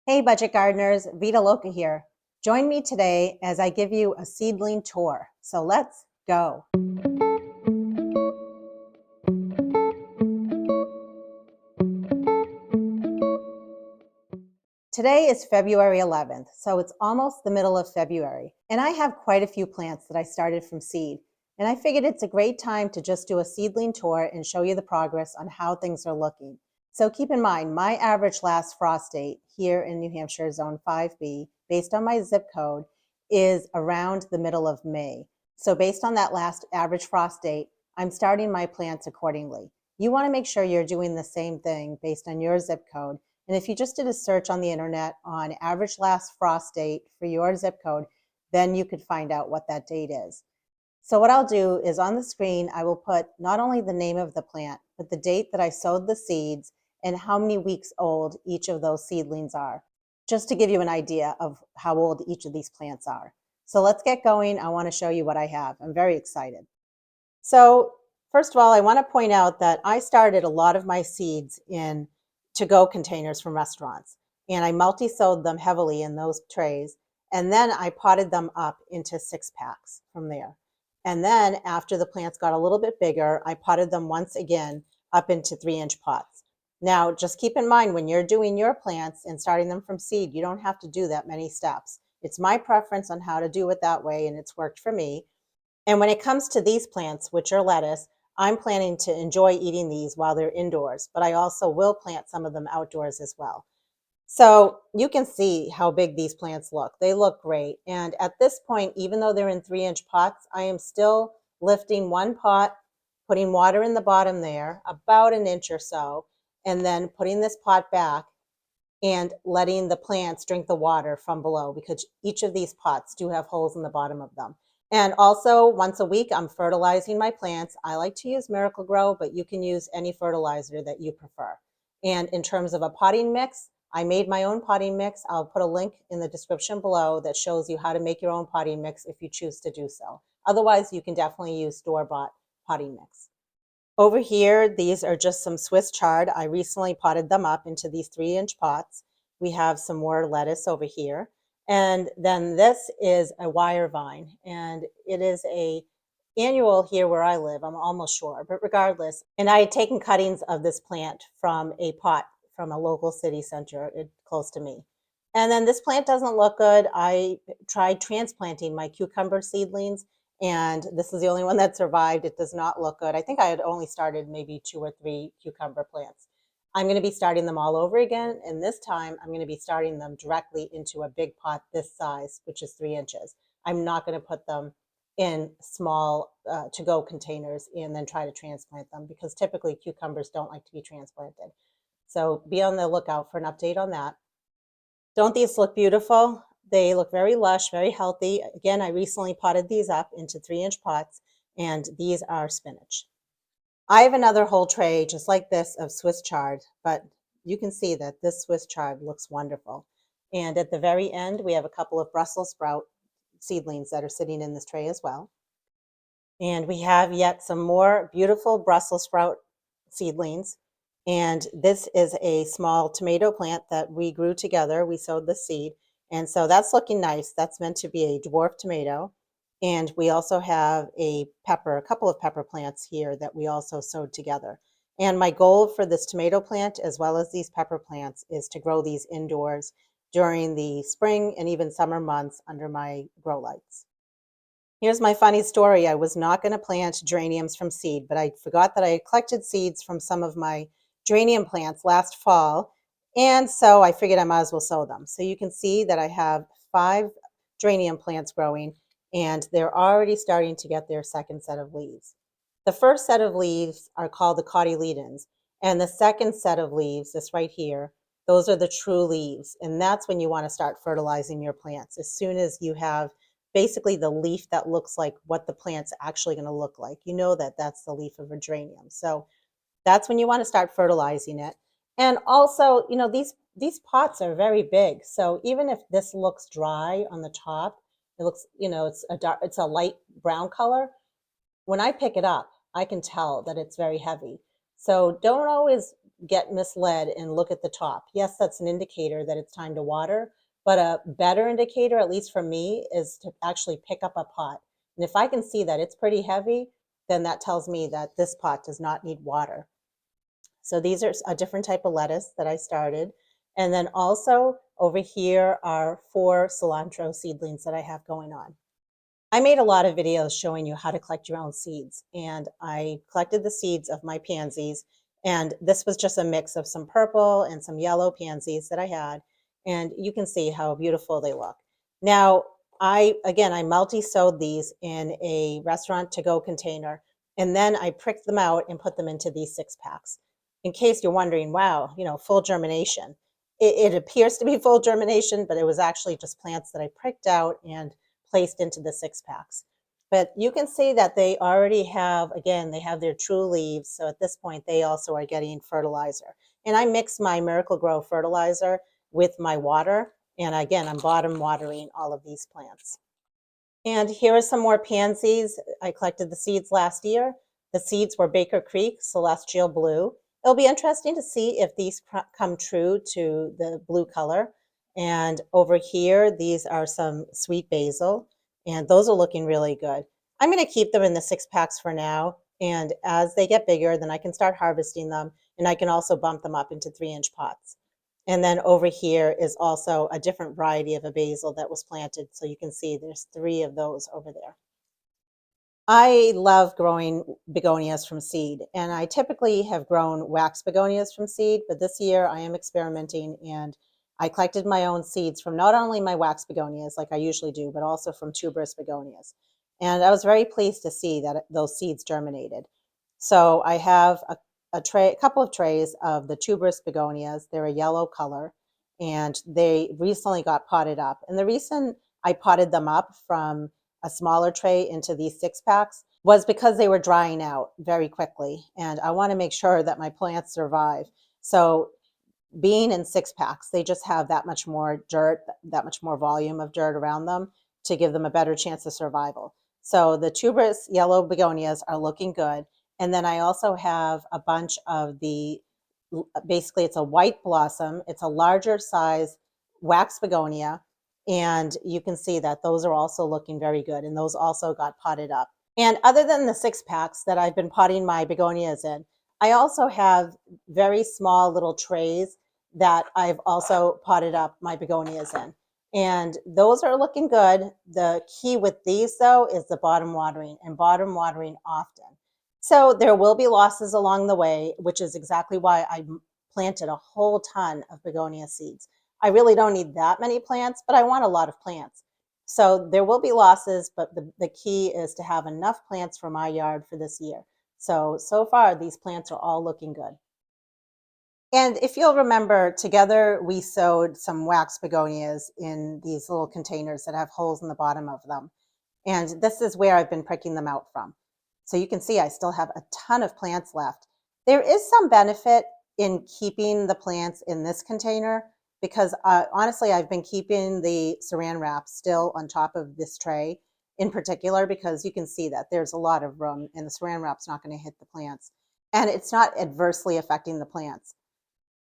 Hey budget gardeners, Vita Loca here. Join me today as I give you a seedling tour. So let's go. Today is February 11th, so it's almost the middle of February, and I have quite a few plants that I started from seed. And I figured it's a great time to just do a seedling tour and show you the progress on how things are looking. So keep in mind, my average last frost date here in New Hampshire, Zone 5B, based on my zip code, is around the middle of May. So based on that last average frost date, I'm starting my plants accordingly. You want to make sure you're doing the same thing based on your zip code. And if you just did a search on the internet on average last frost date for your zip code, then you could find out what that date is. So what I'll do is on the screen, I will put not only the name of the plant, but the date that I sowed the seeds and how many weeks old each of those seedlings are, just to give you an idea of how old each of these plants are. So let's get going. I want to show you what I have. I'm very excited. So first of all, I want to point out that I started a lot of my seeds in to-go containers from restaurants, and I multi-sowed them heavily in those trays, and then I potted them up into 6-packs from there. And then after the plants got a little bit bigger, I potted them once again up into 3-inch pots. Now, just keep in mind when you're doing your plants and starting them from seed, you don't have to do that many steps. It's my preference on how to do it that way, and it's worked for me. And when it comes to these plants, which are lettuce, I'm planning to enjoy eating these while they're indoors, but I also will plant some of them outdoors as well. So you can see how big these plants look. They look great. And at this point, even though they're in 3-inch pots, I am still lifting one pot, putting water in the bottom there, about an inch or so, and then putting this pot back and letting the plants drink the water from below, because each of these pots do have holes in the bottom of them. And also once a week, I'm fertilizing my plants. I like to use Miracle-Gro, but you can use any fertilizer that you prefer. And in terms of a potting mix, I made my own potting mix. I'll put a link in the description below that shows you how to make your own potting mix if you choose to do so. Otherwise, you can definitely use store-bought potting mix. Over here, these are just some Swiss chard. I recently potted them up into these 3-inch pots. We have some more lettuce over here. And then this is a wire vine, and it is a annual here where I live, I'm almost sure, but regardless. And I had taken cuttings of this plant from a pot from a local city center close to me. And then this plant doesn't look good. I tried transplanting my cucumber seedlings, and this is the only one that survived. It does not look good. I think I had only started maybe 2 or 3 cucumber plants. I'm going to be starting them all over again, and this time I'm going to be starting them directly into a big pot this size, which is 3 inches. I'm not going to put them in small to-go containers and then try to transplant them, because typically cucumbers don't like to be transplanted. So be on the lookout for an update on that. Don't these look beautiful? They look very lush, very healthy. Again, I recently potted these up into 3-inch pots, and these are spinach. I have another whole tray just like this of Swiss chard, but you can see that this Swiss chard looks wonderful. And at the very end, we have a couple of Brussels sprout seedlings that are sitting in this tray as well. And we have yet some more beautiful Brussels sprout seedlings. And this is a small tomato plant that we grew together. We sowed the seed. And so that's looking nice. That's meant to be a dwarf tomato. And we also have a couple of pepper plants here that we also sowed together. And my goal for this tomato plant, as well as these pepper plants, is to grow these indoors during the spring and even summer months under my grow lights. Here's my funny story. I was not going to plant geraniums from seed, but I forgot that I had collected seeds from some of my geranium plants last fall, and so I figured I might as well sow them. So you can see that I have 5 geranium plants growing, and they're already starting to get their second set of leaves. The first set of leaves are called the cotyledons, and the second set of leaves, this right here, those are the true leaves, and that's when you want to start fertilizing your plants. As soon as you have basically the leaf that looks like what the plant's actually going to look like, you know that that's the leaf of a geranium. So that's when you want to start fertilizing it. And also, you know, these pots are very big. So even if this looks dry on the top, it looks, you know, it's a light brown color. When I pick it up, I can tell that it's very heavy. So don't always get misled and look at the top. Yes, that's an indicator that it's time to water, but a better indicator, at least for me, is to actually pick up a pot. And if I can see that it's pretty heavy, then that tells me that this pot does not need water. So these are a different type of lettuce that I started. And then also over here are 4 cilantro seedlings that I have going on. I made a lot of videos showing you how to collect your own seeds, and I collected the seeds of my pansies, and this was just a mix of some purple and some yellow pansies that I had, and you can see how beautiful they look. Now, I multi-sowed these in a restaurant to-go container, and then I pricked them out and put them into these 6-packs. In case you're wondering, wow, full germination. It appears to be full germination, but it was actually just plants that I pricked out and placed into the 6-packs. But you can see that they already have, again, they have their true leaves. So at this point, they also are getting fertilizer. And I mix my Miracle-Gro fertilizer with my water. And again, I'm bottom watering all of these plants. And here are some more pansies. I collected the seeds last year. The seeds were Baker Creek Celestial Blue. It'll be interesting to see if these come true to the blue color. And over here, these are some sweet basil, and those are looking really good. I'm going to keep them in the 6-packs for now. And as they get bigger, then I can start harvesting them, and I can also bump them up into 3-inch pots. And then over here is also a different variety of a basil that was planted. So you can see there's 3 of those over there. I love growing begonias from seed, and I typically have grown wax begonias from seed, but this year I am experimenting, and I collected my own seeds from not only my wax begonias like I usually do, but also from tuberous begonias. And I was very pleased to see that those seeds germinated. So I have a couple of trays of the tuberous begonias. They're a yellow color, and they recently got potted up. And the reason I potted them up from a smaller tray into these 6-packs was because they were drying out very quickly, and I want to make sure that my plants survive. So being in 6-packs, they just have that much more dirt, that much more volume of dirt around them to give them a better chance of survival. So the tuberous yellow begonias are looking good. And then I also have a bunch of basically it's a white blossom. It's a larger size wax begonia. And you can see that those are also looking very good. And those also got potted up. And other than the 6-packs that I've been potting my begonias in, I also have very small little trays that I've also potted up my begonias in. And those are looking good. The key with these, though, is the bottom watering, and bottom watering often. So there will be losses along the way, which is exactly why I planted a whole ton of begonia seeds. I really don't need that many plants, but I want a lot of plants. So there will be losses, but the key is to have enough plants for my yard for this year. So far, these plants are all looking good. And if you'll remember, together we sowed some wax begonias in these little containers that have holes in the bottom of them. And this is where I've been pricking them out from. So you can see I still have a ton of plants left. There is some benefit in keeping the plants in this container because honestly, I've been keeping the saran wrap still on top of this tray in particular because you can see that there's a lot of room and the saran wrap's not going to hit the plants. And it's not adversely affecting the plants.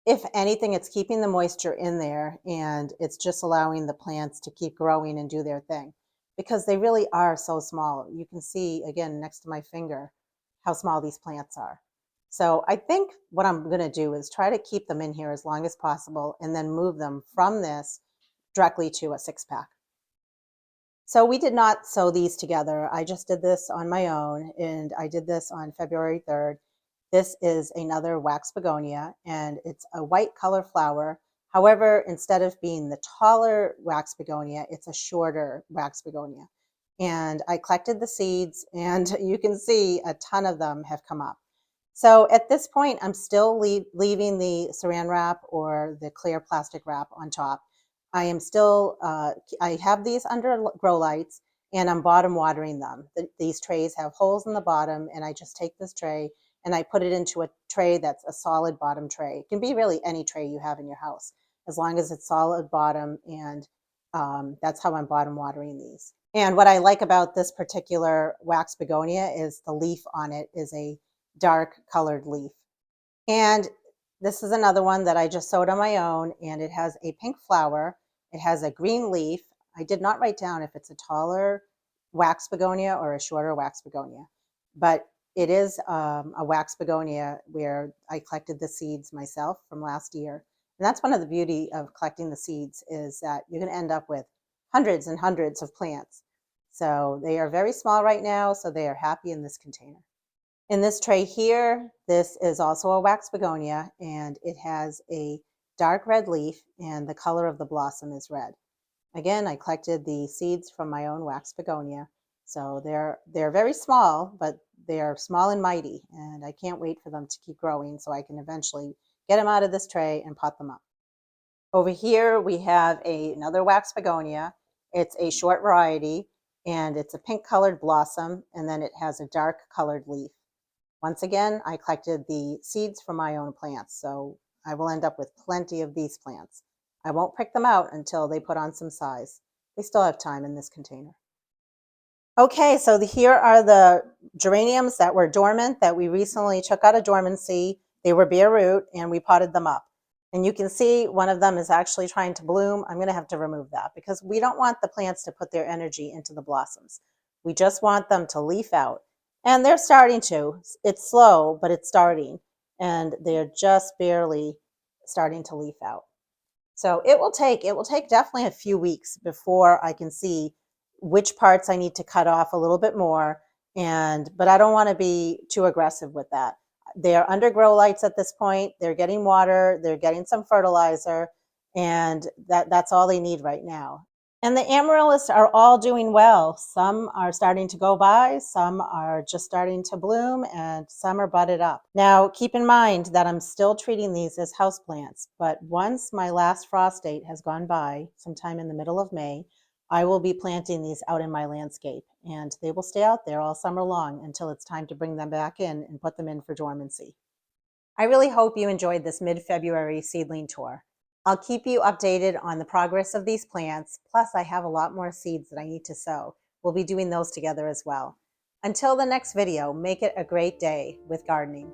If anything, it's keeping the moisture in there, and it's just allowing the plants to keep growing and do their thing because they really are so small. You can see, again, next to my finger, how small these plants are. So I think what I'm going to do is try to keep them in here as long as possible and then move them from this directly to a 6-pack. So we did not sow these together. I just did this on my own, and I did this on February 3rd. This is another wax begonia, and it's a white color flower. However, instead of being the taller wax begonia, it's a shorter wax begonia. And I collected the seeds, and you can see a ton of them have come up. So at this point, I'm still leaving the saran wrap or the clear plastic wrap on top. I am still, I have these under grow lights, and I'm bottom watering them. These trays have holes in the bottom, and I just take this tray and I put it into a tray that's a solid bottom tray. It can be really any tray you have in your house, as long as it's solid bottom, and that's how I'm bottom watering these. And what I like about this particular wax begonia is the leaf on it is a dark colored leaf. And This is another one that I just sowed on my own, and it has a pink flower. It has a green leaf. I did not write down if it's a taller wax begonia or a shorter wax begonia, but it is a wax begonia where I collected the seeds myself from last year. And that's one of the beauty of collecting the seeds, is that you're going to end up with hundreds and hundreds of plants. So they are very small right now, so they are happy in this container. In this tray here, this is also a wax begonia, and it has a dark red leaf, and the color of the blossom is red. Again, I collected the seeds from my own wax begonia. So they're very small, but they are small and mighty, and I can't wait for them to keep growing so I can eventually get them out of this tray and pot them up. Over here we have another wax begonia. It's a short variety, and it's a pink colored blossom, and then it has a dark colored leaf. Once again, I collected the seeds from my own plants, so I will end up with plenty of these plants. I won't pick them out until they put on some size. They still have time in this container. Okay, so here are the geraniums that were dormant that we recently took out of dormancy. They were bare root, and we potted them up. And you can see one of them is actually trying to bloom. I'm going to have to remove that because we don't want the plants to put their energy into the blossoms. We just want them to leaf out. And they're starting to. It's slow, but it's starting. And they're just barely starting to leaf out. So it will take definitely a few weeks before I can see which parts I need to cut off a little bit more. But I don't want to be too aggressive with that. They're under grow lights at this point. They're getting water, they're getting some fertilizer, and that's all they need right now. And the amaryllis are all doing well. Some are starting to go by, some are just starting to bloom, and some are budded up. Now, keep in mind that I'm still treating these as houseplants, but once my last frost date has gone by, sometime in the middle of May, I will be planting these out in my landscape, and they will stay out there all summer long until it's time to bring them back in and put them in for dormancy. I really hope you enjoyed this mid-February seedling tour. I'll keep you updated on the progress of these plants, plus I have a lot more seeds that I need to sow. We'll be doing those together as well. Until the next video, make it a great day with gardening.